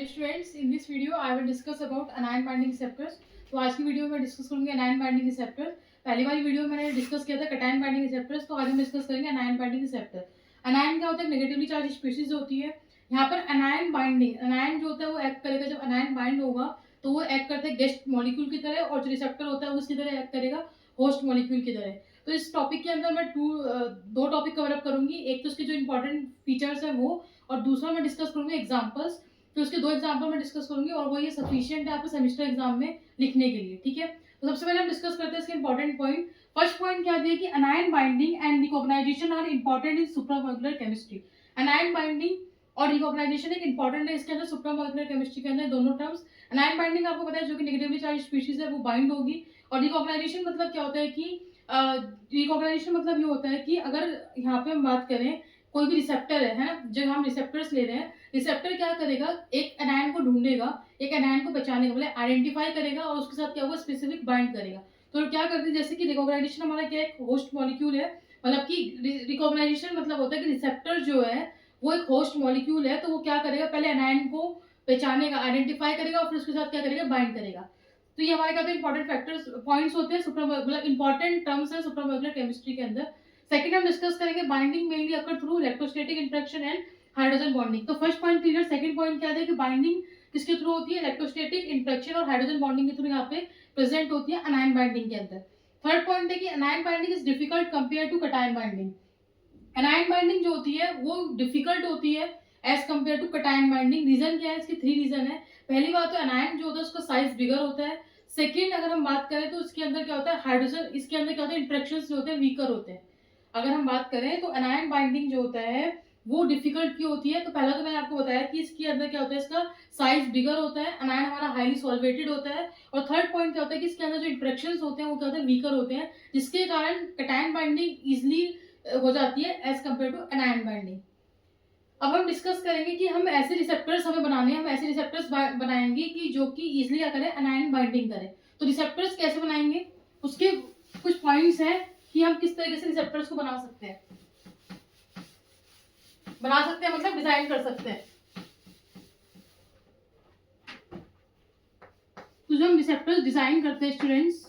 Hello students, in this video I will discuss about अनायन binding receptors. तो आज की video में डिस्कस करूंगी अनायन बाइंडिंग रिसेप्टर। पहली वाली वीडियो में मैंने डिस्कस किया था कटायन बाइंडिंग रिसेप्टर्स, तो आज हम डिस्कस करेंगे अनायन बाइंडिंग रिसेप्टर। अनायन क्या होता है? नेगेटिवली चार्ज स्पीशीज होती है। यहाँ पर अनायन बाइंडिंग, अनायन जो होता है वो एक्ट करेगा, जब अनायन बाइंड होगा तो वो एक्ट करता है गेस्ट मॉलिक्यूल की तरह, और जो रिसेप्टर होता है वो उसकी तरह एक्ट करेगा होस्ट मॉलिक्यूल की तरह। तो इस टॉपिक के अंदर मैं दो टॉपिक कवर अप करूंगी। एक तो उसके जो इंपॉर्टेंट फीचर्स है वो, और दूसरा मैं डिस्कस करूंगी एग्जांपल्स। तो उसके दो एग्जांपल मैं डिस्कस करूंगी और वो ये सफिशिएंट है आपके सेमेस्टर एग्जाम में लिखने के लिए। ठीक है, तो सबसे पहले हम डिस्कस करते हैं इसके इंपॉर्टेंट पॉइंट। फर्स्ट पॉइंट क्या दिया कि anion binding and recognisation are important in supramolecular chemistry. Anion binding और रिकॉग्नाइजेशन एक इंपॉर्टेंट है इसके अंदर, सुप्रामोलेकुलर केमिस्ट्री के अंदर दोनों टर्म्स। अनायन बाइंडिंग आपको पता है जो कि नेगेटिवली चार्ज स्पीशीज है वो बाइंड होगी, और रिकॉग्नाइजेशन मतलब क्या होता है कि रिकॉग्नाइजेशन मतलब ये होता है कि अगर यहाँ पे हम बात करें कोई भी रिसेप्टर है ना, जब हम रिसेप्टर्स ले रहे हैं, रिसेप्टर क्या करेगा, एक एनायन को ढूंढेगा, एक एनायन को पहचानेगा, मतलब आइडेंटिफाई करेगा और उसके साथ क्या होगा, स्पेसिफिक बाइंड करेगा। तो क्या करते हैं, जैसे कि रिकॉग्नाइजेशन हमारा क्या है, होस्ट मॉलिक्यूल है। मतलब कि रिकॉग्नाइजेशन मतलब होता है कि रिसेप्टर जो है वो एक होस्ट मॉलिक्यूल है, तो वो क्या करेगा, पहले एनायन को पहचानेगा, आइडेंटिफाई करेगा और फिर उसके साथ क्या करेगा, बाइंड करेगा। तो ये हमारे कहते हैं इंपॉर्टेंट फैक्टर्स पॉइंट्स होते हैं, मतलब इंपॉर्टेंट टर्म्स है सुप्रामोलेकुलर केमिस्ट्री के अंदर। सेकंड हम डिस्कस करेंगे binding mainly occur through electrostatic interaction and hydrogen bonding. तो first point clear. Second point क्या है कि बाइंडिंग किसके थ्रू होती है, इलेक्ट्रोस्टैटिक इंटरेक्शन और हाइड्रोजन बॉन्डिंग के थ्रू यहाँ पे प्रेजेंट होती है अनायन बाइंडिंग के अंदर। थर्ड पॉइंट है कि anion binding is difficult compare to cation binding. Anion binding जो होती है वो डिफिकल्ट होती है as compare to cation binding. Reason क्या है, इसके थ्री रीजन है। पहली बात तो अनायन जो होता है उसका साइज बिगर होता है। सेकेंड, अगर हम बात करें तो इसके अंदर क्या होता है, हाइड्रोजन, इसके अंदर क्या होता है, इंटरेक्शंस जो होते हैं वीकर होते हैं। अगर हम बात करें तो अनायन बाइंडिंग जो होता है वो डिफिकल्ट क्यों होती है, तो पहला तो मैंने आपको बताया कि इसके अंदर क्या होता है, इसका साइज बिगर होता है, अनायन हमारा हाईली सॉल्वेटेड होता है। और थर्ड पॉइंट क्या होता है कि इसके अंदर जो इंटरेक्शंस होते हैं वो क्या होते हैं, वीकर होते हैं, जिसके कारण कटायन बाइंडिंग इजिली हो जाती है as compare to anion binding. अब हम डिस्कस करेंगे कि हम ऐसे रिसेप्टर्स हमें बनाने हैं, हम ऐसे रिसेप्टर्स बनाएंगे कि जो कि इजिली क्या करें, अनायन बाइंडिंग करें। तो रिसेप्टर्स कैसे बनाएंगे, उसके कुछ पॉइंट्स हैं कि हम किस तरीके से रिसेप्टर्स को बना सकते हैं, मतलब डिजाइन कर सकते हैं। तो जो हम रिसेप्टर्स डिजाइन करते हैं स्टूडेंट्स,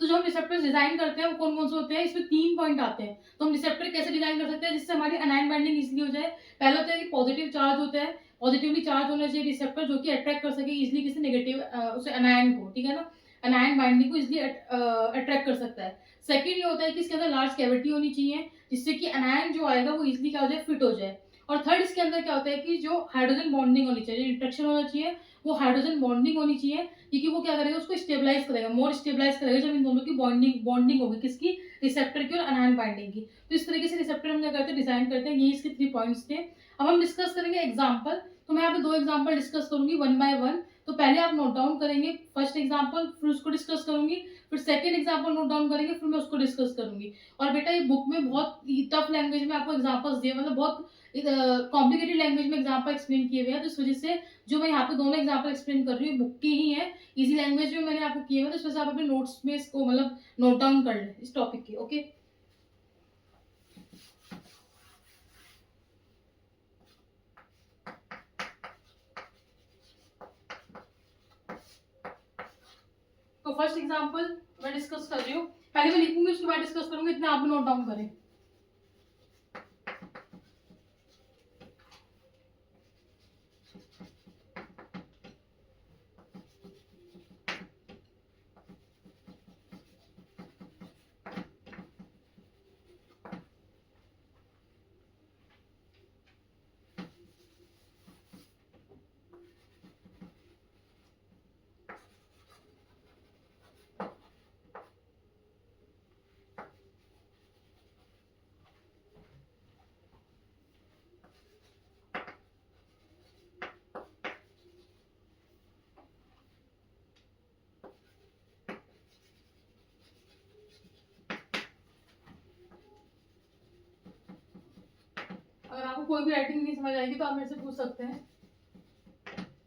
तो जो हम रिसेप्टर्स डिजाइन करते हैं वो कौन कौन से होते हैं, इसमें तीन पॉइंट आते हैं। तो हम रिसेप्टर कैसे डिजाइन कर सकते हैं जिससे हमारी अनायन बाइंडिंग इजीली हो जाए। पहला होता है कि पॉजिटिव चार्ज होता है, पॉजिटिवली चार्ज होना चाहिए रिसेप्टर, जो कि अट्रैक्ट कर सके इजीली किसी नेगेटिव उसे अनायन को, ठीक है ना, अनायन बाइंडिंग को इजीली अट्रैक्ट कर सकता है। सेकंड ये होता है कि इसके अंदर लार्ज कैविटी होनी चाहिए, जिससे कि अनायन जो आएगा वो इजीली क्या हो जाए, फिट हो जाए। और थर्ड इसके अंदर क्या होता है कि जो हाइड्रोजन बॉन्डिंग होनी चाहिए, इंट्रैक्शन होना चाहिए, वो हाइड्रोजन बॉन्डिंग होनी चाहिए, क्योंकि वो क्या करेगा, उसको स्टेबलाइज करेगा, मोर स्टेबलाइज करेगा जब इन दोनों की बॉन्डिंग होगी, किसकी, रिसेप्टर की और अनायन बाइंडिंग की। तो इस तरीके से रिसेप्टर हम क्या करते हैं, डिजाइन करते हैं। ये इसके थ्री पॉइंट्स थे। अब हम डिस्कस करेंगे एग्जाम्पल। तो मैं यहाँ पे दो एग्जाम्पल डिस्कस करूंगी वन बाय वन। तो पहले आप नोट डाउन करेंगे फर्स्ट एग्जाम्पल, फिर उसको डिस्कस करूंगी, फिर सेकंड एग्जाम्पल नोट डाउन करेंगे, फिर मैं उसको डिस्कस करूंगी। और बेटा ये बुक में बहुत टफ लैंग्वेज में आपको एग्जाम्पल्स दिए, मतलब बहुत कॉम्प्लिकेटेड लैंग्वेज में एग्जाम्पल एक्सप्लेन किए हुए हैं, तो इस वजह से जो मैं यहाँ पे दोनों एग्जाम्पल एक्सप्लेन कर रही हूँ बुक की ही है, इजी लैंग्वेज में मैंने आपको किए हुए, तो इस वजह से आप अपने नोट्स में इसको मतलब नोट डाउन कर लें इस टॉपिक के। ओके, तो फर्स्ट एग्जाम्पल मैं डिस्कस कर रही हूँ, पहले मैं लिखूंगी उसके बाद डिस्कस करूंगी, इतना आप नोट डाउन करें। अगर आपको कोई भी राइटिंग नहीं समझ आएगी तो आप मेरे से पूछ सकते हैं,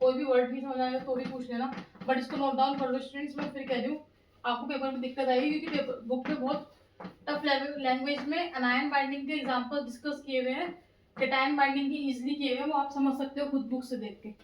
कोई भी वर्ड नहीं समझ आएगा तो भी पूछ लेना, बट इसको नोट डाउन कर लो स्टूडेंट्स। मैं फिर कह रही हूँ आपको पेपर में दिक्कत आएगी, क्योंकि बुक में बहुत टफ लैंग्वेज में अनायन बाइंडिंग के एग्जांपल डिस्कस किए हुए हैं, कैटायन बाइंडिंग के इजीली किए हुए हैं, वो आप समझ सकते हो खुद बुक से देख के।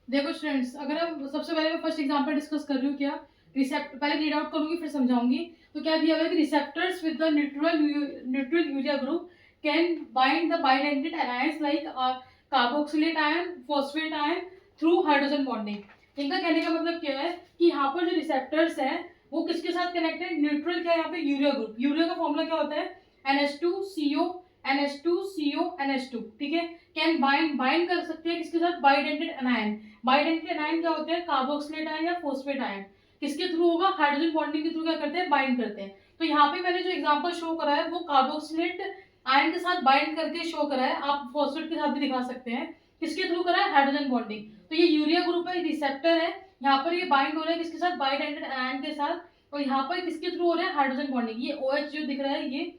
देखो स्टूडेंट्स, अगर हम सबसे पहले मैं फर्स्ट एग्जांपल डिस्कस कर रही हूँ, क्या रिसेप्ट पहले रीड आउट करूंगी फिर समझाऊंगी। तो क्या दिया हुआ है कि receptors with the neutral urea group can bind the bidentate anions like carboxylate ion, phosphate ion through hydrogen bonding. इनका कहने का मतलब क्या है कि यहाँ पर जो रिसेप्टर्स हैं वो किसके साथ कनेक्टेड, न्यूट्रल क्या है यहाँ पे यूरिया ग्रुप। यूरिया का फॉर्मूला क्या होता है, NH2CO NH2CO NH2, ठीक है। कैन बाइंड कर सकते हैं किसके साथ, बाइडेंटेड एनायन। बाइडेंटेड एनायन क्या होते हैं, कार्बोक्सिलेट आयन या फॉस्फेट आयन। किसके थ्रू होगा, हाइड्रोजन बॉन्डिंग के थ्रू क्या करते हैं, बाइंड करते हैं। तो यहाँ पे मैंने जो एग्जांपल शो करा है वो कार्बोक्सिलेट आयन के साथ बाइंड करके शो करा है, आप फॉस्फेट के साथ भी दिखा सकते हैं। किसके थ्रू करा है, हाइड्रोजन बॉन्डिंग। तो ये यूरिया ग्रुप है, रिसेप्टर है, यहाँ पर ये बाइंड हो रहा है किसके साथ, बाइडेंटेड आयन के साथ। और यहाँ पर किसके थ्रू हो रहा है, हाइड्रोजन बॉन्डिंग। ये OH जो दिख रहा है ये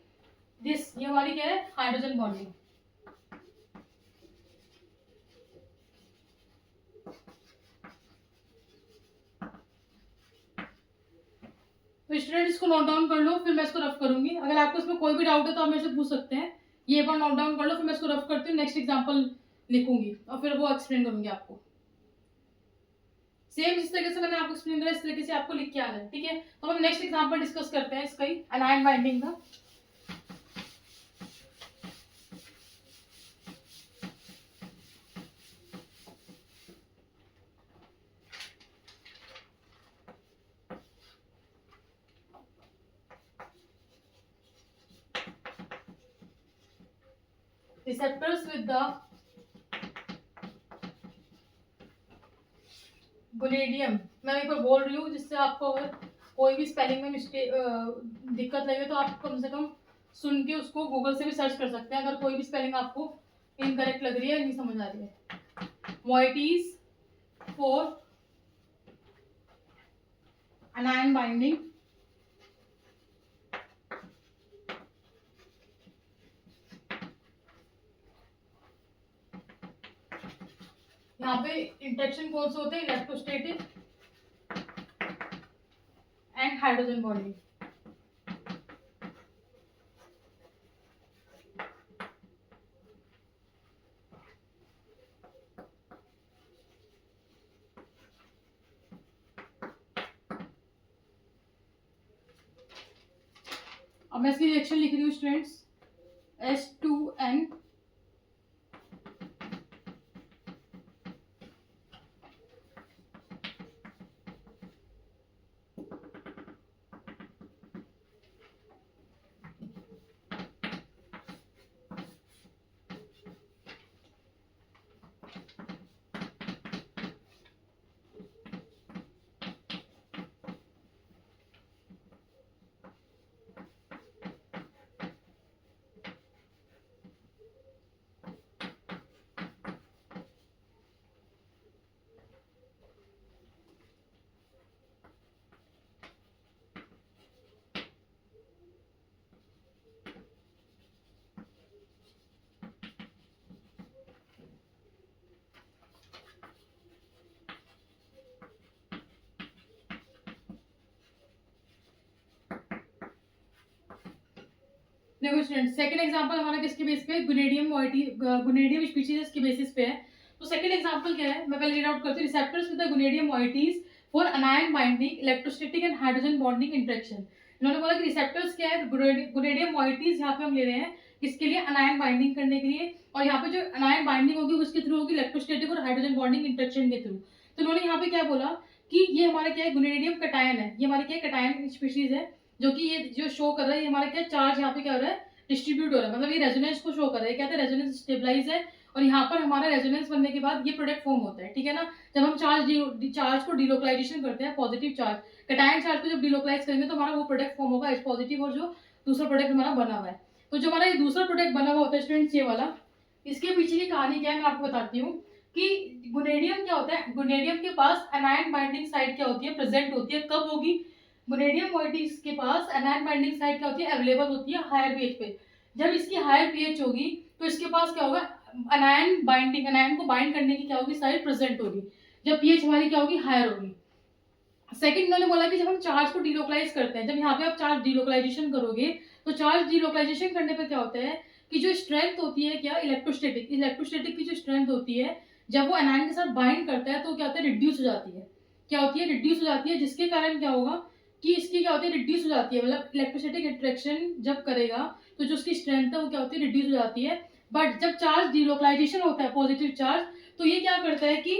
हमारी क्या है, हाइड्रोजन बॉन्डिंग। तो स्टूडेंट इसको नोट डाउन कर लो, फिर मैं इसको रफ करूंगी। अगर आपको इसमें कोई भी डाउट है तो आप मेरे से पूछ सकते हैं। ये बार नोट डाउन कर लो, फिर मैं इसको रफ करती हूँ, नेक्स्ट एग्जांपल लिखूंगी और फिर वो एक्सप्लेन करूंगी आपको। सेम जिस तरीके से मैंने आपको एक्सप्लेन करा इस तरीके से आपको लिख के आना है, ठीक है। तो हम नेक्स्ट एग्जांपल डिस्कस करते हैं इसका ही, अनायन बाइंडिंग का। Receptors with the guanidinium. मैं एक बार बोल रही हूँ जिससे आपको अगर कोई भी स्पेलिंग में दिक्कत लगे तो आप कम से कम सुन के उसको गूगल से भी सर्च कर सकते हैं, अगर कोई भी स्पेलिंग आपको इनकरेक्ट लग रही है, नहीं समझ आ रही है। मोइटीज फॉर अनायन बाइंडिंग यहाँ पे इंटरेक्शन कौन से होते हैं, इलेक्ट्रोस्टैटिक एंड हाइड्रोजन बॉन्डिंग। अब मैं इसकी रिएक्शन लिख रही हूँ स्टूडेंट्स, H2N देखो स्टूडेंट, सेकंड एग्जांपल हमारा किसके बेस पे है, गुनेडियम स्पीशीज के बेसिस पे है। तो सेकंड एग्जांपल क्या है, मैं पहले रीड आउट करती हूँ। Receptors with the guanidinium moieties for anion binding, electrostatic and hydrogen bonding interaction. इन्होंने बोला कि रिसेप्टर्स क्या है, गुनेडियम मॉइटीज यहाँ पे हम ले रहे हैं किसके लिए, अनायन बाइंडिंग करने के लिए, और यहाँ पे जो अनायन बाइंडिंग होगी उसके थ्रू होगी इलेक्ट्रोस्टैटिक और हाइड्रोजन बॉन्डिंग इंटरेक्शन के थ्रू। तो इन्होंने यहाँ पे क्या बोला कि ये हमारा क्या है, गुनेडियम कटायन है, ये हमारा क्या है, कटायन स्पीशीज है, जो कि ये जो शो कर रहा है, ये हमारा क्या चार्ज यहाँ पे क्या हो रहा है, डिस्ट्रीब्यूट हो रहा है, मतलब ये रेजोनेंस को शो कर रहा है, क्या है, रेजोनेंस स्टेबलाइज है, और यहाँ पर हमारा रेजोनेंस बनने के बाद ये प्रोडक्ट फॉर्म होता है, ठीक है ना। जब हम चार्ज को डिलोकलाइजेशन करते हैं, पॉजिटिव चार्ज, कटायन चार्ज को जब डिलोकलाइज करेंगे तो हमारा वो प्रोडक्ट फॉर्म होगा एच पॉजिटिव, और जो दूसरा प्रोडक्ट हमारा बना हुआ है, तो जो हमारा ये दूसरा प्रोडक्ट बना हुआ होता है स्टूडेंट्स, ये वाला, इसके पीछे की कहानी क्या है मैं आपको बताती हूँ कि गुनेडियम क्या होता है, गुनेडियम के पास एनायन बाइंडिंग साइट क्या होती है, प्रेजेंट होती है, कब होगी, गुनेडियम मॉइटीज के पास एनायन बाइंडिंग साइट क्या होती है, अवेलेबल होती है हायर पीएच पे। जब इसकी हायर पीएच होगी तो इसके पास क्या होगा, अनायन बाइंडिंग, अनायन को बाइंड करने की क्या होगी, साइट प्रेजेंट होगी, जब पीएच हमारी क्या होगी, हायर होगी। सेकंड इन्होंने बोला कि जब हम चार्ज को डिलोकलाइज करते हैं, जब यहाँ पे आप चार्ज डिलोकलाइजेशन करोगे, तो चार्ज डिलोकलाइजेशन करने पे क्या होता है कि जो स्ट्रेंथ होती है क्या, इलेक्ट्रोस्टैटिक की जो स्ट्रेंथ होती है, जब वो एनायन के साथ बाइंड करता है तो क्या होता है, रिड्यूस हो जाती है, क्या होती है, रिड्यूस हो जाती है, जिसके कारण क्या होगा कि इसकी क्या होती है, रिड्यूस हो जाती है, मतलब इलेक्ट्रोस्टैटिक इंटरेक्शन जब करेगा तो जो उसकी स्ट्रेंथ है वो क्या होती है, रिड्यूस हो जाती है। बट जब चार्ज डिलोकलाइजेशन होता है, पॉजिटिव चार्ज, तो ये क्या करता है कि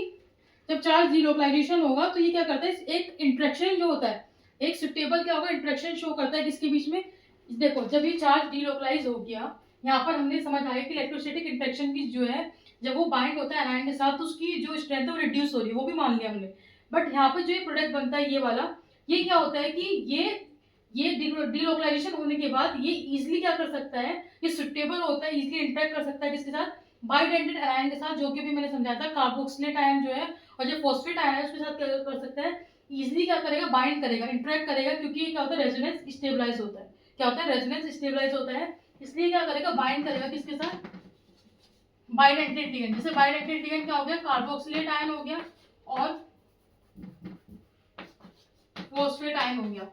जब चार्ज डिलोकलाइजेशन होगा तो ये क्या करता है, एक इंटरेक्शन जो होता है, एक सुटेबल क्या होगा, इंटरेक्शन शो करता है किसके बीच में, देखो जब ये चार्ज डिलोकलाइज हो गया, यहाँ पर हमने समझ आया कि इलेक्ट्रोस्टैटिक इंटरेक्शन की जो है, जब वो बाइंड होता है एनायन के साथ तो उसकी जो स्ट्रेंथ है वो रिड्यूस हो रही है, वो भी मान लिया हमने। बट यहाँ पर जो ये प्रोडक्ट बनता है ये वाला, ये क्या होता है कि ये डिलोकलाइजेशन होने के बाद ये इजिली क्या कर सकता है, ये सुटेबल होता है, इजिली इंटरेक्ट कर सकता है किसके साथ, बाइडेंटेड आयन के साथ, जो कि भी मैंने समझाया था, कार्बोक्सिलेट आयन जो है और जो फॉस्फेट आयन है उसके साथ क्या कर सकता है, इजिली क्या करेगा, बाइंड करेगा, इंटरेक्ट करेगा, क्योंकि ये क्या होता है, रेजोनेंस स्टेबलाइज होता है, क्या होता है, रेजोनेंस स्टेबलाइज होता है, इसलिए क्या करेगा, बाइंड करेगा किसके साथ, बाइडेंटेड लिगेंड। जैसे बाइडेंटेड लिगेंड क्या हो गया, कार्बोक्सिलेट आयन हो गया और फॉस्फेट आयन हो गया,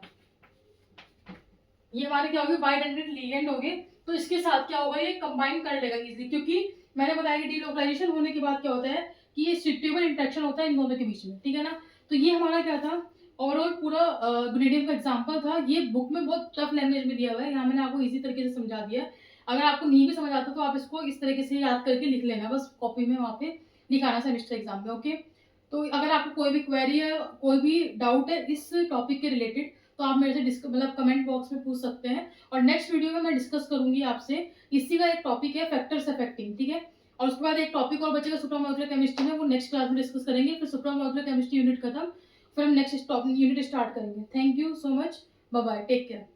ये हमारे क्या हो गए, बाइडेंटेड लिगेंड हो गए, तो इसके साथ क्या होगा, ये कंबाइन कर लेगा इजीली, क्योंकि मैंने बताया कि डिलोकलाइजेशन होने के बाद क्या होता है कि ये सुटेबल इंटरेक्शन होता है इन दोनों के बीच में, ठीक है ना। तो ये हमारा क्या था, ओवरऑल पूरा गुनेडियम का एग्जांपल था, ये बुक में बहुत टफ लैंग्वेज में दिया हुआ है, यहाँ मैंने आपको इजी तरीके से समझा दिया। अगर आपको नहीं भी समझ आता तो आप इसको इस तरीके से याद करके लिख लेना, बस कॉपी में वहाँ पे लिखाना सेमेस्टर एग्जाम में, ओके। तो अगर आपको कोई भी क्वेरी है, कोई भी डाउट है इस टॉपिक के रिलेटेड, तो आप मेरे से मतलब कमेंट बॉक्स में पूछ सकते हैं, और नेक्स्ट वीडियो में मैं डिस्कस करूंगी आपसे, इसी का एक टॉपिक है फैक्टर्स अफेक्टिंग, ठीक है। और उसके बाद एक टॉपिक और बचेगा सुपरामोलेकुलर केमिस्ट्री में, वो नेक्स्ट क्लास में डिस्कस करेंगे, फिर सुपरामोलेकुलर केमिस्ट्री यूनिट खत्म, फिर हम नेक्स्ट यूनिट स्टार्ट करेंगे। Thank you so much, bye bye, take care.